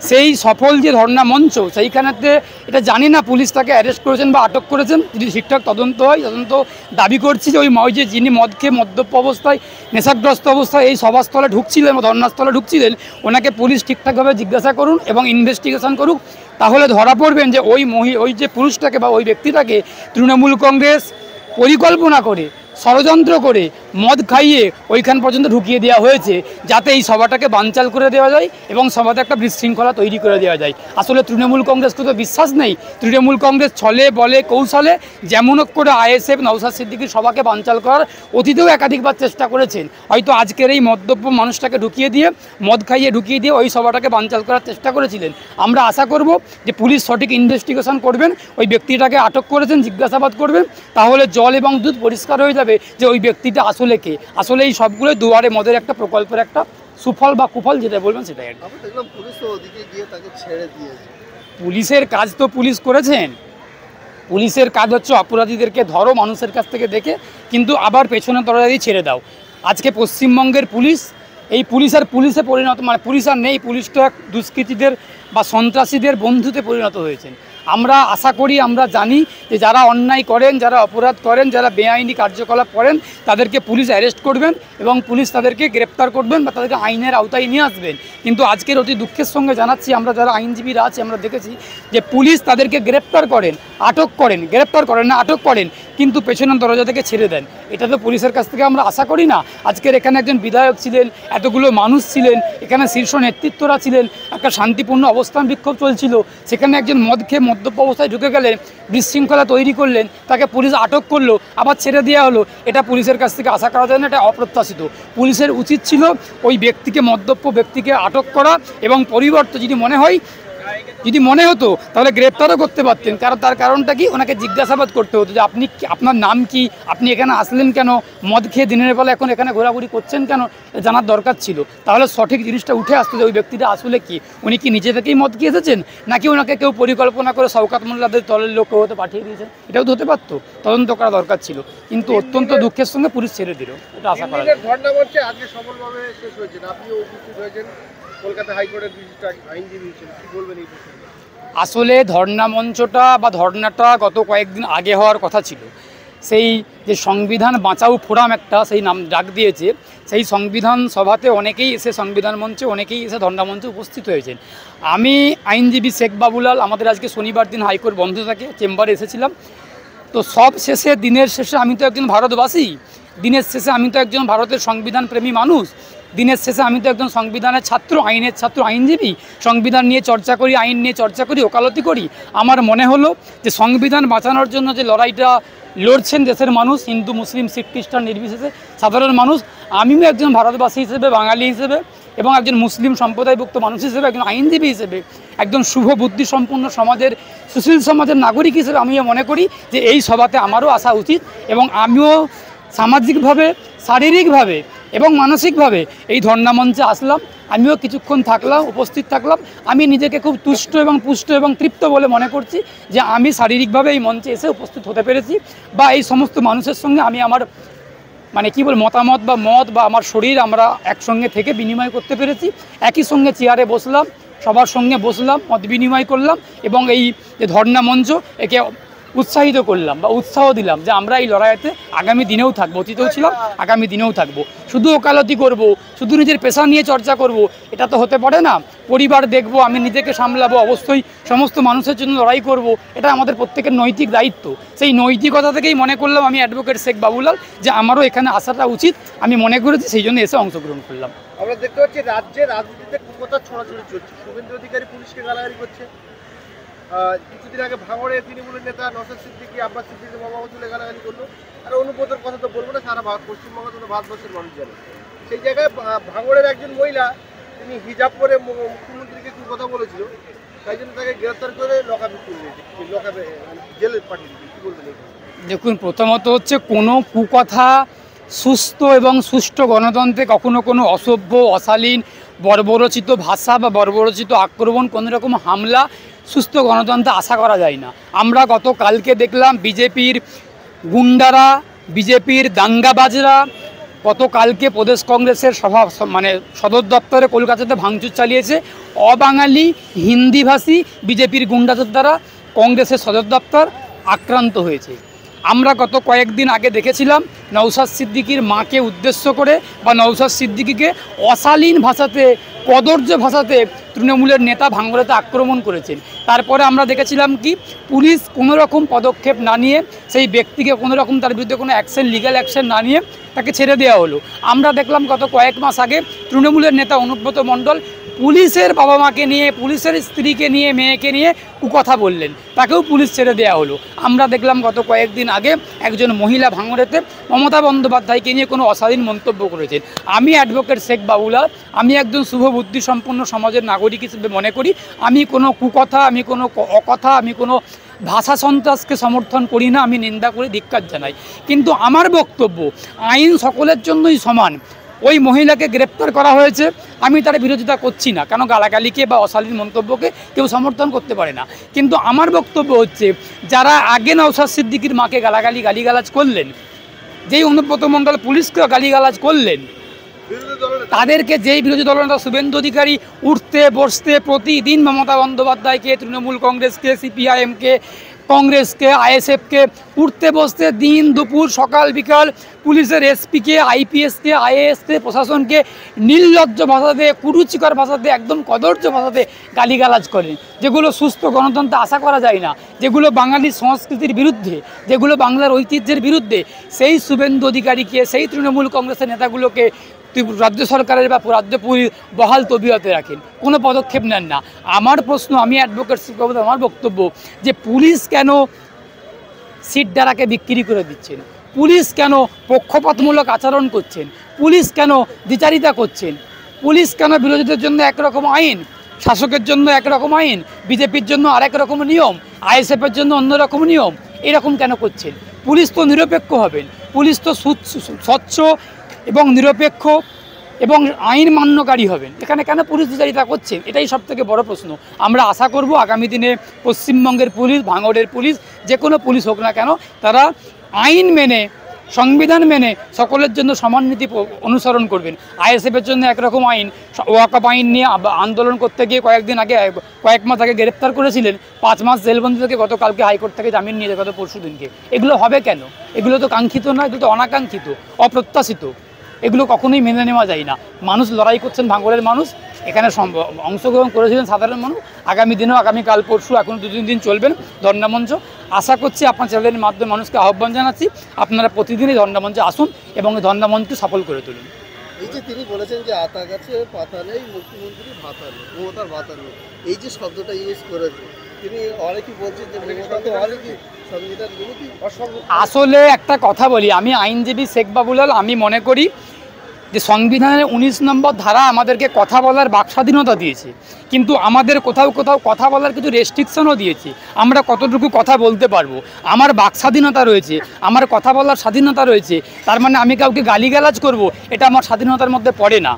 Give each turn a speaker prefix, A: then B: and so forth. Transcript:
A: সেই সফল যে ধর্ণা মঞ্চ সেইখানেতে এটা জানি না পুলিশ তাকে অ্যারেস্ট করেছেন বা আটক করেছেন, যদি ঠিকঠাক তদন্ত হয়। তদন্ত দাবি করছি যে ওই যে যিনি মদ খেয়ে মদ্যপ অবস্থায় নেশাগ্রস্ত অবস্থায় এই সভাস্থলে ঢুকছিলেন বা ধর্নাস্থলে ঢুকছিলেন, ওনাকে পুলিশ ঠিকঠাকভাবে জিজ্ঞাসা করুন এবং ইনভেস্টিগেশন করুক। তাহলে ধরা পড়বেন যে ওই যে পুরুষটাকে বা ওই ব্যক্তিটাকে তৃণমূল কংগ্রেস পরিকল্পনা করে ষড়যন্ত্র করে মদ খাইয়ে ওইখান পর্যন্ত ঢুকিয়ে দেওয়া হয়েছে, যাতে এই সভাটাকে বানচাল করে দেওয়া যায় এবং সভাতে একটা বিশৃঙ্খলা তৈরি করে দেওয়া যায়। আসলে তৃণমূল কংগ্রেসকে তো বিশ্বাস নেই। তৃণমূল কংগ্রেস ছলে বলে কৌশলে যেমন করে আইএসএফ নওশাদ সিদ্দিকীর সভাকে বানচাল করার অতীতেও একাধিকবার চেষ্টা করেছেন। হয়তো আজকের এই মদ্যপ মানুষটাকে ঢুকিয়ে দিয়ে মদ খাইয়ে ঢুকিয়ে দিয়ে ওই সভাটাকে বানচাল করার চেষ্টা করেছিলেন। আমরা আশা করব যে পুলিশ সঠিক ইনভেস্টিগেশন করবেন, ওই ব্যক্তিটাকে আটক করেছেন, জিজ্ঞাসাবাদ করবেন, তাহলে জল এবং দুধ পরিষ্কার হয়ে যাবে যে ওই ব্যক্তিটা আসলে কে। আসলে এই সবগুলো দুয়ারে মদের একটা প্রকল্পের একটা সুফল বা কুফল যেটা বলবেন সেটাই। পুলিশের কাজ তো পুলিশ করেছেন। পুলিশের কাজ হচ্ছে অপরাধীদেরকে ধরো মানুষের কাছ থেকে দেখে, কিন্তু আবার পেছনে দরজা দিয়ে ছেড়ে দাও। আজকে পশ্চিমবঙ্গের পুলিশ এই পুলিশে পরিণত, মানে পুলিশ আর নেই, পুলিশটা দুষ্কৃতীদের বা সন্ত্রাসীদের বন্ধুতে পরিণত হয়েছেন। আমরা আশা করি, আমরা জানি যে যারা অন্যায় করেন, যারা অপরাধ করেন, যারা বেআইনি কার্যকলাপ করেন, তাদেরকে পুলিশ অ্যারেস্ট করবেন এবং পুলিশ তাদেরকে গ্রেপ্তার করবেন বা তাদেরকে আইনের আওতায় নিয়ে আসবেন। কিন্তু আজকের অতি দুঃখের সঙ্গে জানাচ্ছি, আমরা যারা আইনজীবীরা আছি আমরা দেখেছি যে পুলিশ তাদেরকে গ্রেপ্তার করেন, আটক করেন, গ্রেপ্তার করেন না আটক করেন, কিন্তু পেছনের দরজা থেকে ছেড়ে দেন। এটা তো পুলিশের কাছ থেকে আমরা আশা করি না। আজকের এখানে একজন বিধায়ক ছিলেন, এতগুলো মানুষ ছিলেন, এখানে শীর্ষ নেতৃত্বরা ছিলেন, একটা শান্তিপূর্ণ অবস্থান বিক্ষোভ চলছিল, সেখানে একজন মদ খেয়ে মদ্যপ অবস্থায় ঢুকে গেলেন, বিশৃঙ্খলা তৈরি করলেন, তাকে পুলিশ আটক করলো, আবার ছেড়ে দেওয়া হলো। এটা পুলিশের কাছ থেকে আশা করা যায় না, এটা অপ্রত্যাশিত। পুলিশের উচিত ছিল ওই ব্যক্তিকে, মদ্যপ ব্যক্তিকে আটক করা এবং পরিবর্তে যদি মনে হতো তাহলে গ্রেপ্তারও করতে পারতেন। কারণ তার কারণটা কি, ওনাকে জিজ্ঞাসাবাদ করতে হতো যে আপনি, আপনার নাম কি, আপনি এখানে আসলেন কেন, মদ খেয়ে দিনের বেলা এখন এখানে ঘোরাঘুরি করছেন কেন, জানার দরকার ছিল। তাহলে সঠিক জিনিসটা উঠে আসতো যে ওই ব্যক্তিটা আসলে কি, উনি কি নিজে থেকেই মদ খেয়ে এসেছেন, নাকি ওনাকে কেউ পরিকল্পনা করে শওকত মোল্লাদের দলের লোক হতে পাঠিয়ে দিয়েছেন। এটাও তো হতে পারতো, তদন্ত করা দরকার ছিল। কিন্তু অত্যন্ত দুঃখের সঙ্গে পুলিশ ছেড়ে দিল। এটা আশা করা যায়।
B: আজকে সফলভাবে শেষ হয়েছে, আপনিও উপস্থিত হয়েছেন, কলকাতা হাইকোর্টের বিশিষ্ট আইনজীবী হিসেবে কি বলবেন এই বিষয়ে?
A: আসলে ধর্ণা মঞ্চটা বা ধর্ণাটা গত কয়েকদিন আগে হওয়ার কথা ছিল। সেই যে সংবিধান বাঁচাও ফোরাম একটা সেই নাম ডাক দিয়েছে, সেই সংবিধান সভাতে অনেকেই এসে, সংবিধান মঞ্চে অনেকেই এসে ধর্ণা মঞ্চে উপস্থিত হয়েছেন। আমি আইনজীবী শেখ বাবুলাল, আমাদের আজকে শনিবার দিন হাইকোর্ট বন্ধ থাকে, চেম্বারে এসেছিলাম। তো সব শেষে, দিনের শেষে আমি তো একজন ভারতবাসী, দিনের শেষে আমি তো একজন ভারতের সংবিধান প্রেমী মানুষ, দিনের শেষে আমি তো একজন সংবিধানের ছাত্র, আইনের ছাত্র, আইনজীবী। সংবিধান নিয়ে চর্চা করি, আইন নিয়ে চর্চা করি, ওকালতি করি। আমার মনে হলো যে সংবিধান বাঁচানোর জন্য যে লড়াইটা লড়ছেন দেশের মানুষ, হিন্দু মুসলিম শিখ খ্রিস্টান নির্বিশেষে সাধারণ মানুষ, আমিও একজন ভারতবাসী হিসেবে, বাঙালি হিসেবে এবং একজন মুসলিম সম্প্রদায়ভুক্ত মানুষ হিসেবে, একজন আইনজীবী হিসেবে, একজন শুভ বুদ্ধি সম্পন্ন সমাজের, সুশীল সমাজের নাগরিক হিসেবে আমিও মনে করি যে এই সভাতে আমারও আসা উচিত এবং আমিও সামাজিকভাবে, শারীরিকভাবে এবং মানসিকভাবে এই ধর্ণা মঞ্চে আসলাম। আমিও কিছুক্ষণ থাকলাম, উপস্থিত থাকলাম। আমি নিজেকে খুব তুষ্ট এবং পুষ্ট এবং তৃপ্ত বলে মনে করছি যে আমি শারীরিকভাবে এই মঞ্চে এসে উপস্থিত হতে পেরেছি বা এই সমস্ত মানুষের সঙ্গে আমি আমার মতামত বা মত বা আমার শরীর আমরা একসঙ্গে থেকে বিনিময় করতে পেরেছি। একই সঙ্গে চেয়ারে বসলাম, সবার সঙ্গে বসলাম, মত বিনিময় করলাম এবং এই যে ধর্ণা মঞ্চ একে উৎসাহিত করলাম বা উৎসাহ দিলাম যে আমরা এই লড়াইতে আগামী দিনেও থাকবো, অতীতেও ছিলাম, আগামী দিনেও থাকবো। শুধু ওকালতি করব, শুধু নিজের পেশা নিয়ে চর্চা করব, এটা তো হতে পারে না। পরিবার দেখব, আমি নিজেকে সামলাবো, অবশ্যই সমস্ত মানুষের জন্য লড়াই করব, এটা আমাদের প্রত্যেকের নৈতিক দায়িত্ব। সেই নৈতিকতা থেকেই মনে করলাম আমি অ্যাডভোকেট শেখ বাবুলাল যে আমারও এখানে আসাটা উচিত, আমি মনে করেছি, সেই জন্য এসে অংশগ্রহণ করলাম।
B: আমরা দেখতে পাচ্ছি রাজ্যে রাজনীতিতে কুকথা ছড়াছড়ি চলছে, শুভেন্দু অধিকারী পুলিশকে গালাগালি করছে। কিছুদিন আগে ভাঙড়ে তৃণমূলের নেতা নওশাদ সিদ্দিকী, আব্বাস সিদ্দিকী বাবা তুলে গালাগালি করলো। আর অনুব্রতর কথা তো বলবো না, সারা পশ্চিমবঙ্গ তো ভারতবর্ষের মানুষ জানে। সেই জায়গায় ভাঙড়ের একজন মহিলা, তিনি হিজাব পরে মুখ্যমন্ত্রীকে কি কথা বলেছিল, তাই জন্য তাকে গ্রেফতার করে লকআপে তুলে দিয়েছে, লকআপে জেলে পাঠিয়ে দিয়েছে। কি বলবেন?
A: দেখুন, প্রথমত হচ্ছে কোনো কুকথা সুস্থ এবং সুষ্ঠু গণতন্ত্রে কখনো কোনো অসভ্য, অশালীন, বর্বরচিত ভাষা বা বর্বরচিত আক্রমণ, কোনো রকম হামলা সুস্থ গণতন্ত্রে আশা করা যায় না। আমরা গতকালকে দেখলাম বিজেপির গুন্ডারা, বিজেপির দাঙ্গাবাজরা গতকালকে প্রদেশ কংগ্রেসের সদর দপ্তরে কলকাতাতে ভাঙচুর চালিয়েছে অবাঙালি হিন্দিভাষী বিজেপির গুন্ডাদের দ্বারা কংগ্রেসের সদর দপ্তর আক্রান্ত হয়েছে। আমরা গত কয়েকদিন আগে দেখেছিলাম নওশাদ সিদ্দিকীর মাকে উদ্দেশ্য করে বা নওশাদ সিদ্দিকীকে অশালীন ভাষাতে কদর্য ভাষাতে তৃণমূলের নেতা ভাঙড়াতে আক্রমণ করেছেন। তারপরে আমরা দেখেছিলাম কি পুলিশ কোনো রকম পদক্ষেপ না নিয়ে সেই ব্যক্তিকে কোনো রকম তার বিরুদ্ধে কোনো লিগ্যাল অ্যাকশন না নিয়ে তাকে ছেড়ে দেওয়া হলো। আমরা দেখলাম গত কয়েক মাস আগে তৃণমূলের নেতা অনুব্রত মণ্ডল পুলিশের বাবা মাকে নিয়ে, পুলিশের স্ত্রীকে নিয়ে, মেয়েকে নিয়ে কুকথা বললেন, তাকেও পুলিশ ছেড়ে দেওয়া হলো। আমরা দেখলাম গত কয়েকদিন আগে একজন মহিলা ভাঙড়েতে মমতা বন্দ্যোপাধ্যায়কে নিয়ে কোনো অশালীন মন্তব্য করেছেন। আমি অ্যাডভোকেট শেখ বাবুলাল, আমি একজন শুভ বুদ্ধিসম্পন্ন সমাজের নাগরিক হিসেবে মনে করি আমি কোনো কুকথা, আমি কোনো অকথা, আমি কোনো ভাষা সন্ত্রাসকে সমর্থন করি না, আমি নিন্দা করে ধিক্কার জানাই। কিন্তু আমার বক্তব্য আইন সকলের জন্যই সমান। ওই মহিলাকে গ্রেপ্তার করা হয়েছে, আমি তার বিরোধিতা করছি না, কেন গালাগালিকে বা অশালীন মন্তব্যকে কেউ সমর্থন করতে পারে না। কিন্তু আমার বক্তব্য হচ্ছে যারা আগে নওশাদ সিদ্দিকীর মাকে গালিগালাজ করলেন, যেই অনুব্রত মণ্ডল পুলিশকে গালিগালাজ করলেন, তাদেরকে যেই বিরোধী দলনেতা শুভেন্দু অধিকারী উঠতে বসতে প্রতিদিন মমতা বন্দ্যোপাধ্যায়কে, তৃণমূল কংগ্রেসকে, সিপিআইএমকে, কংগ্রেসকে, আইএসএফকে উঠতে বসতে দিন দুপুর সকাল বিকাল পুলিশের এসপিকে, আইপিএসকে, আইএএসকে, প্রশাসনকে নির্লজ্জ ভাষাতে, কুরুচিকর ভাষাতে, একদম কদর্য ভাষাতে গালিগালাজ করেন, যেগুলো সুস্থ গণতন্ত্রে আশা করা যায় না, যেগুলো বাঙালির সংস্কৃতির বিরুদ্ধে, যেগুলো বাংলার ঐতিহ্যের বিরুদ্ধে। সেই শুভেন্দু অধিকারীকে, সেই তৃণমূল কংগ্রেসের নেতাগুলোকে রাজ্য সরকারের বা রাজ্য পুলিশ বহাল তবিয়তে রাখেন, কোনো পদক্ষেপ নেন না। আমার প্রশ্ন, আমি অ্যাডভোকেট আমার বক্তব্য যে পুলিশ কেন সিট দ্বারাকে বিক্রি করে দিচ্ছেন, পুলিশ কেন পক্ষপাতমূলক আচরণ করছেন, পুলিশ কেন দ্বিচারিতা করছেন, পুলিশ কেন বিরোধীদের জন্য একরকম আইন, শাসকের জন্য একরকম আইন, বিজেপির জন্য আরেক রকম নিয়ম, আইএসএফের জন্য অন্যরকম নিয়ম, এরকম কেন করছেন? পুলিশ তো নিরপেক্ষ হবেন, পুলিশ তো স্বচ্ছ এবং নিরপেক্ষ এবং আইন মান্যকারী হবেন। এখানে কেন পুলিশ দ্বিচারিতা করছেন? এটাই সবথেকে বড় প্রশ্ন। আমরা আশা করব আগামী দিনে পশ্চিমবঙ্গের পুলিশ, ভাঙড়ের পুলিশ, যে কোনো পুলিশ হোক না কেন, তারা আইন মেনে, সংবিধান মেনে সকলের জন্য সমান নীতি অনুসরণ করবেন। আইএসএফের জন্য একরকম আইন, ওয়াকফ আইন নিয়ে আন্দোলন করতে গিয়ে কয়েক মাস আগে গ্রেপ্তার করেছিলেন, 5 মাস জেলবন্দি থেকে গতকালকে হাইকোর্ট থেকে জামিন নিয়েছে গত পরশু দিনকে। এগুলো হবে কেন? এগুলো তো কাঙ্ক্ষিত না, এগুলো তো অনাকাঙ্ক্ষিত, অপ্রত্যাশিত। এগুলো কখনোই মেনে নেওয়া যায় না। মানুষ লড়াই করছেন, ভাঙড়ের মানুষ, এখানে অংশগ্রহণ করেছিলেন সাধারণ মানুষ। আগামী দিনেও, আগামীকাল পরশু, এখন 2-3 দিন চলবেন ধর্ণামঞ্চ। আশা করছি আপনার চ্যানেলের মাধ্যমে মানুষকে আহ্বান জানাচ্ছি, আপনারা প্রতিদিনই ধর্ণামঞ্চে আসুন এবং এই ধর্ণামঞ্চকে সফল করে তুলুন।
B: এই যে তিনি বলেছেন যে আতা গাছে পাতা নেই, মুখ্যমন্ত্রী ভাতা নেই, মমতার ভাতা নেই, এই যে শব্দটা ইউজ করেছে, তিনি অনেকেই বলছেন যে মমতা তো অনেকই সংবিধান বিরোধী।
A: আসলে একটা কথা বলি, আমি আইনজীবী শেখ বাবুলাল, আমি মনে করি যে সংবিধানের 19 নম্বর ধারা আমাদেরকে কথা বলার বাকস্বাধীনতা দিয়েছে, কিন্তু আমাদের কোথাও কোথাও কথা বলার কিছু রেস্ট্রিকশনও দিয়েছে। আমরা কতটুকু কথা বলতে পারবো, আমার বাকস্বাধীনতা রয়েছে, আমার কথা বলার স্বাধীনতা রয়েছে, তার মানে আমি কাউকে গালিগালাজ করব, এটা আমার স্বাধীনতার মধ্যে পড়ে না।